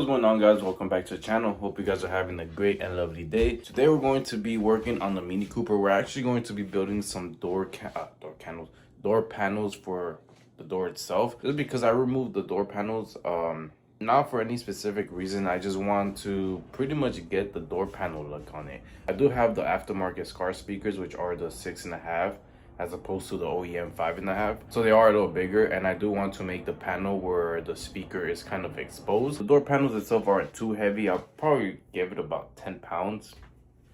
going on, guys? Welcome back to the channel. Hope you guys are having a great and lovely day. Today we're going to be working on the Mini Cooper. We're actually going to be building some door panels for the door itself. Just because I removed the door panels, not for any specific reason. I just want to pretty much get the door panel look on it. I do have the aftermarket Scar speakers, which are the 6.5. as opposed to the OEM 5.5. So they are a little bigger, and I do want to make the panel where the speaker is kind of exposed. The door panels itself aren't too heavy. I'll probably give it about 10 pounds.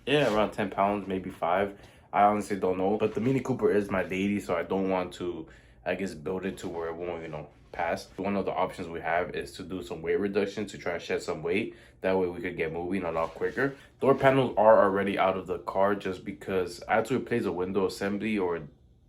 Yeah, around 10 pounds, maybe 5. I honestly don't know. But the Mini Cooper is my deity, so I don't want to, I guess, build it to where it won't, pass. One of the options we have is to do some weight reduction to try to shed some weight. That way we could get moving a lot quicker. Door panels are already out of the car just because I had to replace the window assembly or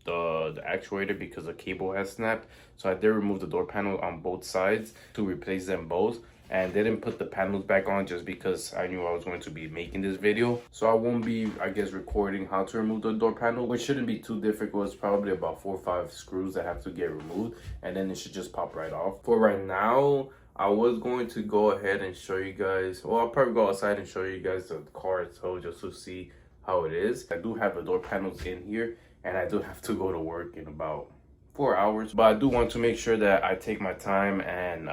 the actuator because the cable has snapped. So I did remove the door panel on both sides to replace them both, and didn't put the panels back on just because I knew I was going to be making this video. So I won't be, I guess, recording how to remove the door panel, which shouldn't be too difficult. It's probably about 4 or 5 screws that have to get removed, and then it should just pop right off. For right now, I was going to go ahead and show you guys, well, I'll probably go outside and show you guys the car itself just to see how it is. I do have the door panels in here, and I do have to go to work in about 4 hours. But I do want to make sure that I take my time and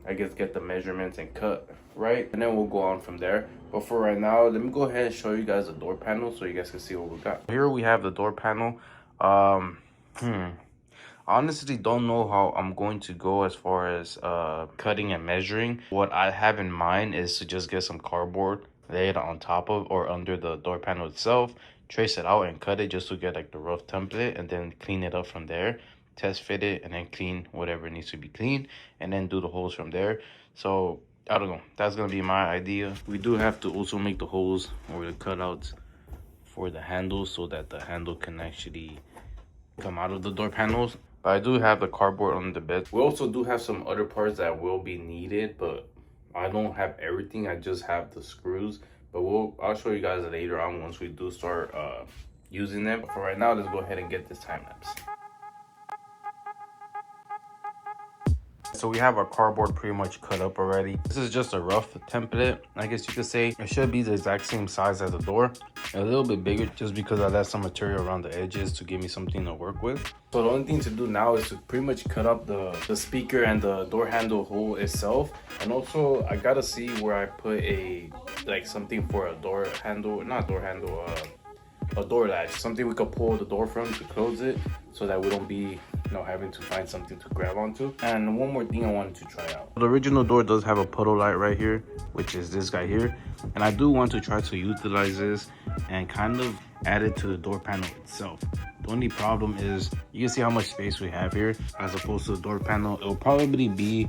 I guess get the measurements and cut right, and then we'll go on from there. But for right now, let me go ahead and show you guys the door panel so you guys can see what we got. Here we have the door panel. Honestly don't know how I'm going to go as far as cutting and measuring. What I have in mind is to just get some cardboard, lay it on top of or under the door panel itself, trace it out and cut it just to get like the rough template, and then clean it up from there, test fit it, and then clean whatever needs to be cleaned, and then do the holes from there. So I don't know, that's gonna be my idea. We do have to also make the holes or the cutouts for the handles so that the handle can actually come out of the door panels. But I do have the cardboard on the bed. We also do have some other parts that will be needed, but I don't have everything. I just have the screws. But I'll show you guys later on once we do start using them. But for right now, let's go ahead and get this time lapse. So we have our cardboard pretty much cut up already. This is just a rough template, I guess you could say. It should be the exact same size as the door, a little bit bigger just because I left some material around the edges to give me something to work with. So the only thing to do now is to pretty much cut up the speaker and the door handle hole itself. And also I gotta see where I put something for a door handle, not door handle, a door latch, something we could pull the door from to close it, so that we don't be having to find something to grab onto. And one more thing I wanted to try out. The original door does have a puddle light right here, which is this guy here, and I do want to try to utilize this and kind of add it to the door panel itself. The only problem is you can see how much space we have here as opposed to the door panel. It'll probably be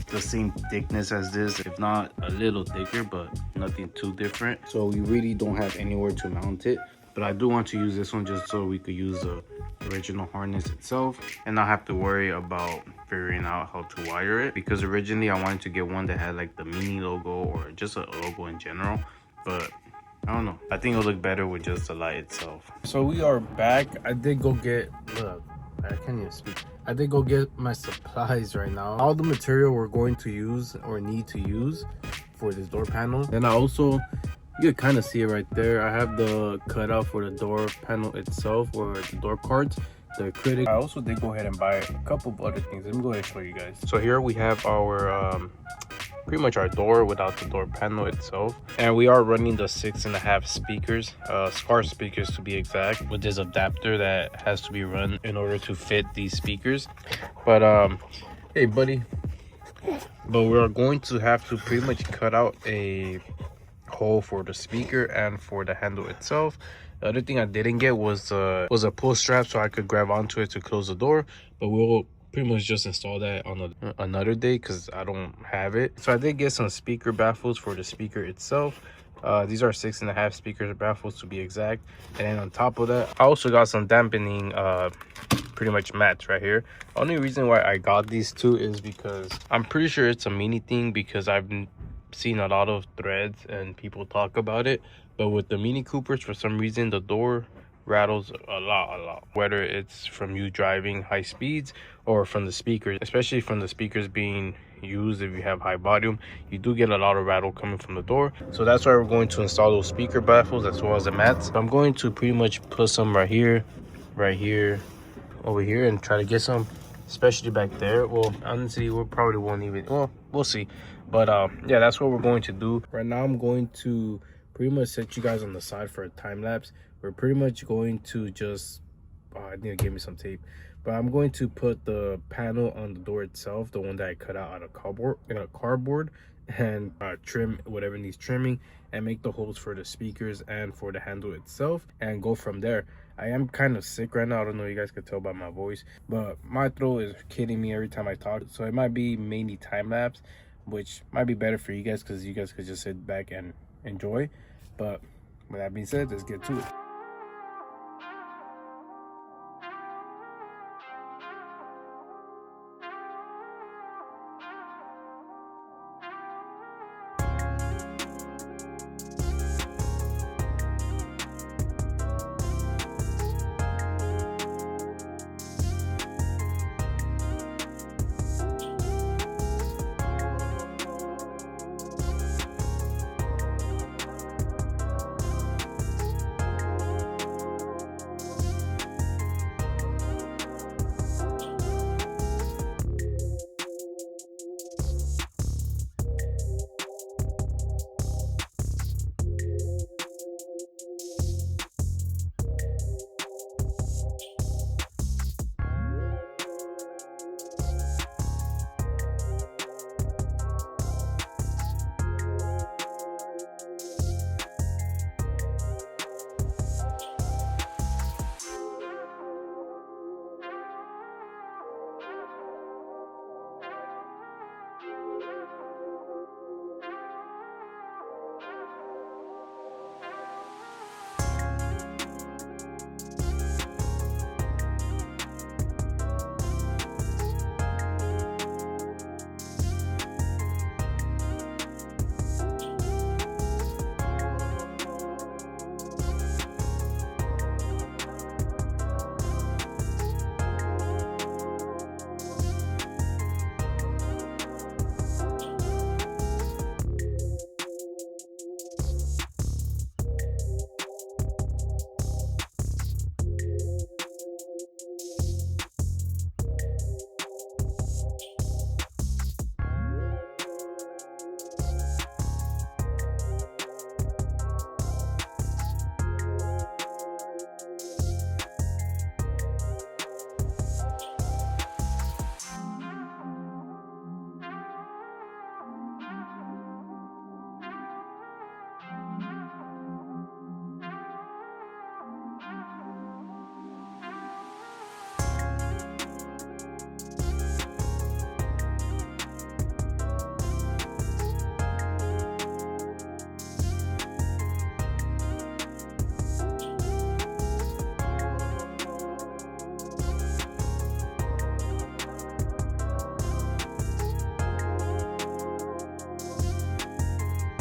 the same thickness as this, if not a little thicker, but nothing too different. So we really don't have anywhere to mount it. But I do want to use this one just so we could use the original harness itself and not have to worry about figuring out how to wire it, because originally I wanted to get one that had like the Mini logo or just a logo in general, but I don't know, I think it'll look better with just the light itself. So we are back. I did go get I can't even speak. I did go get my supplies right now. All the material we're going to use or need to use for this door panel. And I also, you can kind of see it right there, I have the cutout for the door panel itself, or the door cards, the acrylic. I also did go ahead and buy a couple of other things. Let me go ahead and show you guys. So here we have our pretty much our door without the door panel itself, and we are running the 6.5 speakers, Scar speakers to be exact, with this adapter that has to be run in order to fit these speakers. But hey buddy, but we are going to have to pretty much cut out a hole for the speaker and for the handle itself. The other thing I didn't get was a pull strap so I could grab onto it to close the door, but we'll pretty much just install that on another day because I don't have it. So I did get some speaker baffles for the speaker itself. These are 6.5 speaker baffles to be exact, and then on top of that I also got some dampening pretty much mats right here. Only reason why I got these two is because I'm pretty sure it's a Mini thing, because I've seen a lot of threads and people talk about it. But with the Mini Coopers, for some reason the door rattles a lot, whether it's from you driving high speeds or from the speakers, especially from the speakers being used. If you have high volume, you do get a lot of rattle coming from the door. So that's why we're going to install those speaker baffles as well as the mats. So I'm going to pretty much put some right here, over here, and try to get some, especially back there. Well, honestly, we probably won't even, well, we'll see. But yeah, that's what we're going to do right now. I'm going to pretty much set you guys on the side for a time lapse. We're pretty much going to just I need to give me some tape, but I'm going to put the panel on the door itself, the one that I cut out of cardboard, and trim whatever needs trimming, and make the holes for the speakers and for the handle itself, and go from there. I am kind of sick right now. I don't know if you guys can tell by my voice, but my throat is kidding me every time I talk, so it might be mainly time lapse, which might be better for you guys because you guys could just sit back and enjoy. But with that being said, let's get to it.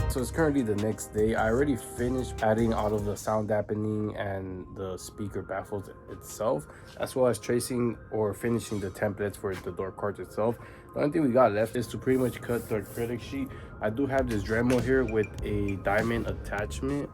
So it's currently the next day. I already finished adding all of the sound dampening and the speaker baffles itself, as well as tracing or finishing the templates for the door cards itself. The only thing we got left is to pretty much cut the acrylic sheet. I do have this Dremel here with a diamond attachment,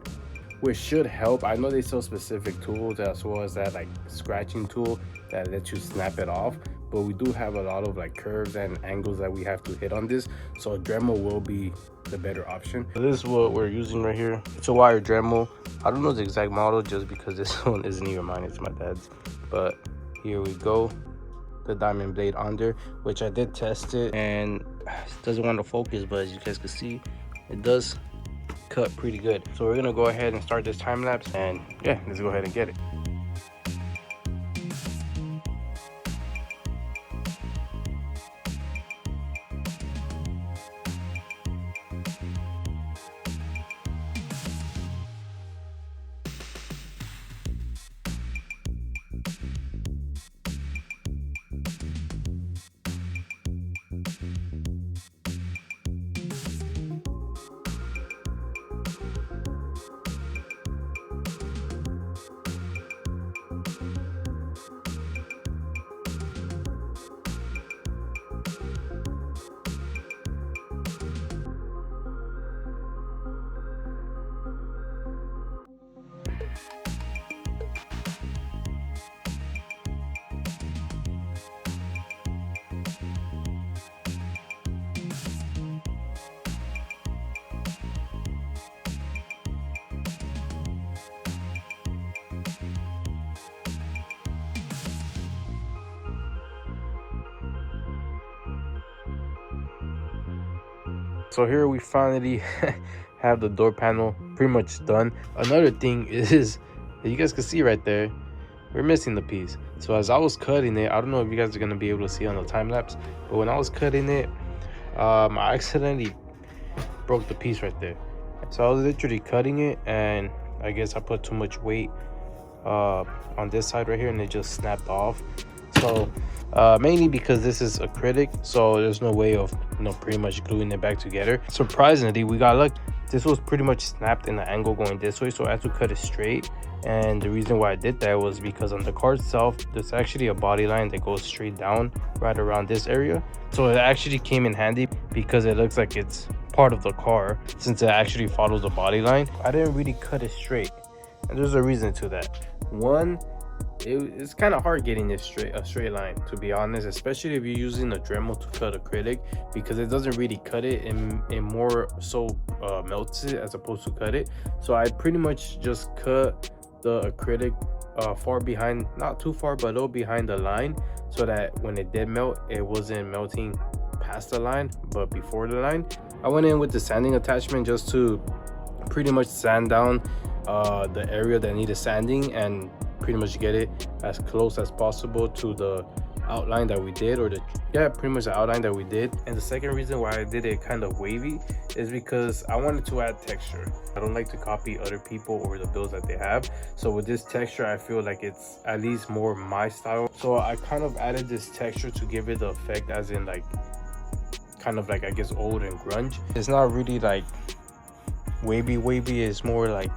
which should help. I know they sell specific tools as well as that like scratching tool that lets you snap it off, but we do have a lot of like curves and angles that we have to hit on this, so a Dremel will be the better option. So this is what we're using right here. It's a wire Dremel. I don't know the exact model just because this one isn't even mine, it's my dad's. But here we go, the diamond blade on there, which I did test it and it doesn't want to focus, but as you guys can see, it does cut pretty good. So we're gonna go ahead and start this time lapse, and yeah, let's go ahead and get it. So here we finally have the door panel pretty much done. Another thing is, you guys can see right there, we're missing the piece. So as I was cutting it, I don't know if you guys are gonna be able to see on the time lapse, but when I was cutting it, I accidentally broke the piece right there. So I was literally cutting it, and I guess I put too much weight on this side right here, and it just snapped off. So mainly because this is acrylic, so there's no way of pretty much gluing it back together. Surprisingly, we got lucky. This was pretty much snapped in the angle going this way, so I had to cut it straight. And the reason why I did that was because on the car itself, there's actually a body line that goes straight down right around this area. So it actually came in handy because it looks like it's part of the car, since it actually follows the body line. I didn't really cut it straight, and there's a reason to that. One, it's kind of hard getting this a straight line, to be honest, especially if you're using a Dremel to cut acrylic, because it doesn't really cut it, and more so melts it as opposed to cut it. So I pretty much just cut the acrylic far behind, not too far, but a little behind the line, so that when it did melt, it wasn't melting past the line but before the line. I went in with the sanding attachment just to pretty much sand down the area that needed sanding, and pretty much get it as close as possible to the outline that we did, or pretty much the outline that we did. And the second reason why I did it kind of wavy is because I wanted to add texture. I don't like to copy other people or the builds that they have, so with this texture I feel like it's at least more my style. So I kind of added this texture to give it the effect as in like kind of like, I guess, old and grunge. It's not really like wavy, it's more like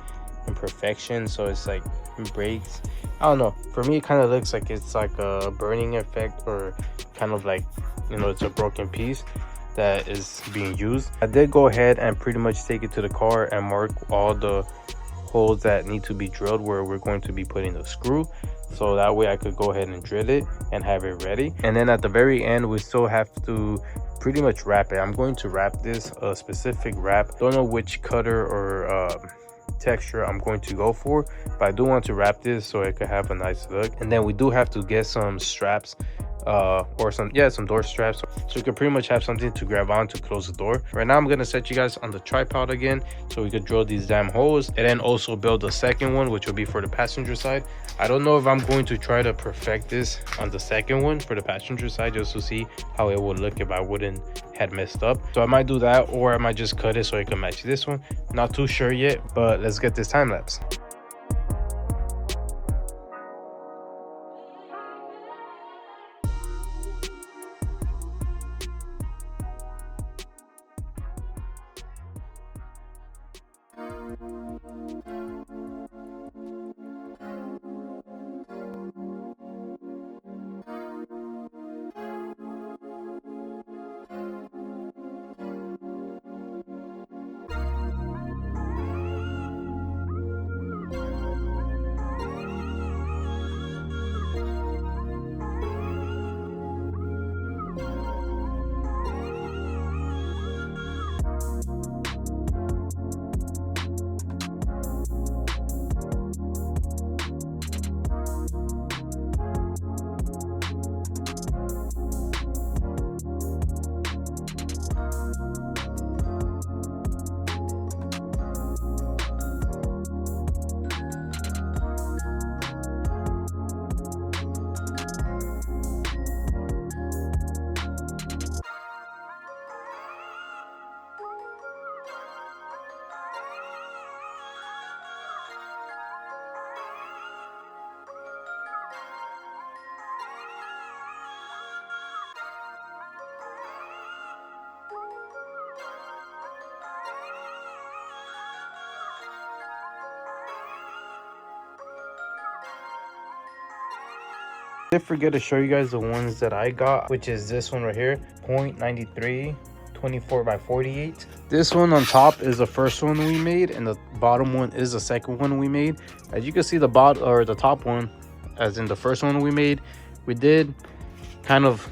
imperfection, so it's like it breaks. I don't know, for me it kind of looks like it's like a burning effect, or kind of like, it's a broken piece that is being used. I did go ahead and pretty much take it to the car and mark all the holes that need to be drilled where we're going to be putting the screw, so that way I could go ahead and drill it and have it ready. And then at the very end, we still have to pretty much wrap it. I'm going to wrap this a specific wrap. Don't know which cutter or texture I'm going to go for, but I do want to wrap this so it could have a nice look. And then we do have to get some straps or some door straps, so we can pretty much have something to grab on to close the door. Right now I'm gonna set you guys on the tripod again so we could drill these damn holes, and then also build the second one, which will be for the passenger side. I don't know if I'm going to try to perfect this on the second one for the passenger side, just to see how it would look if I wouldn't had messed up. So I might do that, or I might just cut it so it can match this one. Not too sure yet, but let's get this time lapse. I did forget to show you guys the ones that I got, which is this one right here, 0.93 24 by 48. This one on top is the first one we made, and the bottom one is the second one we made. As you can see, the bottom, or the top one, as in the first one we made, we did kind of,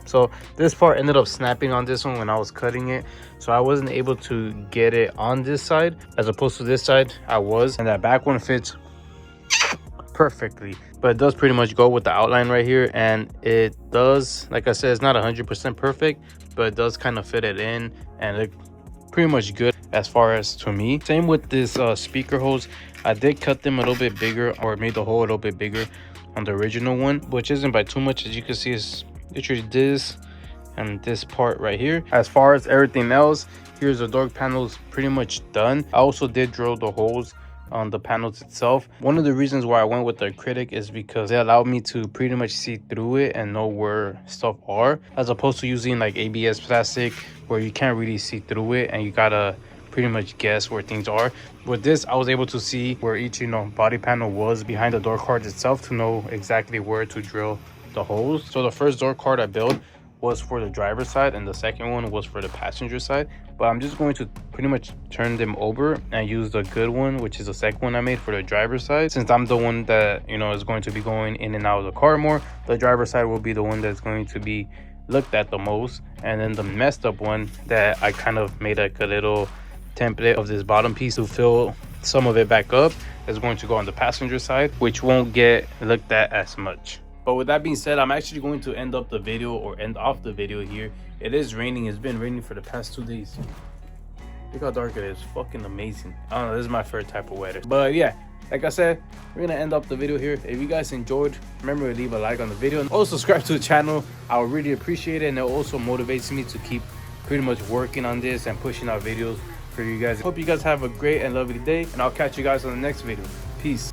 so this part ended up snapping on this one when I was cutting it, so I wasn't able to get it on this side as opposed to this side I was. And that back one fits perfectly. but it does pretty much go with the outline right here. And it does, like I said, it's not 100% perfect, but it does kind of fit it in, and it pretty much good as far as to me. Same with this speaker holes. I did cut them a little bit bigger, or made the hole a little bit bigger on the original one, which isn't by too much. As you can see, it's literally this and this part right here. As far as everything else, here's the door panels pretty much done. I also did drill the holes on the panels itself. One of the reasons why I went with the acrylic is because it allowed me to pretty much see through it and know where stuff are, as opposed to using like ABS plastic where you can't really see through it and you gotta pretty much guess where things are. With this, I was able to see where each, body panel was behind the door cards itself, to know exactly where to drill the holes. So the first door card I built was for the driver's side, and the second one was for the passenger side. But I'm just going to pretty much turn them over and use the good one, which is the second one I made, for the driver's side. Since I'm the one that is going to be going in and out of the car more, the driver's side will be the one that's going to be looked at the most. And then the messed up one that I kind of made like a little template of this bottom piece to fill some of it back up is going to go on the passenger side, which won't get looked at as much. But with that being said, I'm actually going to end off the video here. It is raining. It's been raining for the past 2 days. Look how dark it is. Fucking amazing. I don't know, this is my favorite type of weather. But yeah, like I said, we're gonna end up the video here. If you guys enjoyed, remember to leave a like on the video and also subscribe to the channel. I would really appreciate it, and it also motivates me to keep pretty much working on this and pushing out videos for you guys. Hope you guys have a great and lovely day, and I'll catch you guys on the next video. Peace.